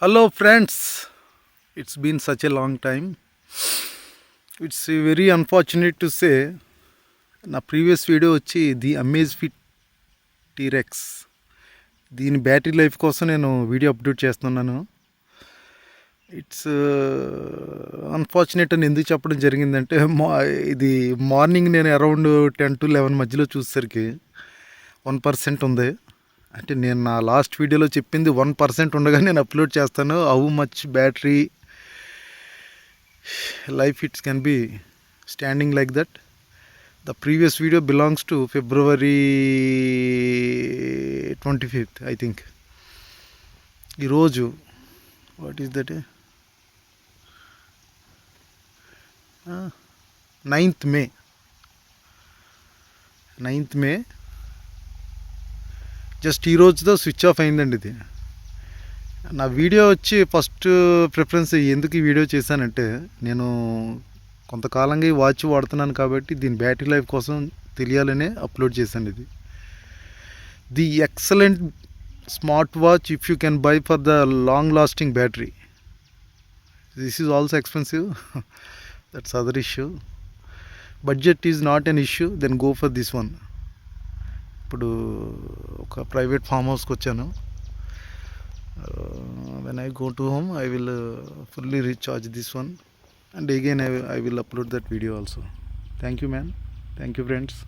Hello friends, it's been such a long time. It's very unfortunate to say నా previous video వచ్చి the amaze fit T. rex దీని battery life కోసం నేను video upload చేస్తున్నాను. It's unfortunate అని ఎందుకు చెప్పడం జరిగిందంటే ఇది మార్నింగ్ నేను అరౌండ్ 10 to 11 మధ్యలో చూసేసరికి 1% ఉంది. అంటే నేను నా లాస్ట్ వీడియోలో చెప్పింది 1% ఉండగా నేను అప్లోడ్ చేస్తాను. How much battery life it's can be standing like that. The previous video belongs to February 25th I think. ఈరోజు what is that 9th May just ఈ రోజుతో స్విచ్ ఆఫ్ అయిందండి. ఇది నా వీడియో వచ్చి ఫస్ట్ ప్రిఫరెన్స్ ఎందుకు ఈ వీడియో చేశానంటే, నేను కొంతకాలంగా ఈ వాచ్ వాడుతున్నాను కాబట్టి దీని బ్యాటరీ లైఫ్ కోసం తెలియాలనే అప్లోడ్ చేశాను. ఇది the excellent smart watch if you can buy for the long lasting battery. This is also expensive, that's other issue. Budget is not an issue, then go for this one. ఇప్పుడు ఒక private farm హౌస్కి వచ్చాను. When I go to home I will fully recharge this one and again I will upload that video also. Thank you man, thank you friends.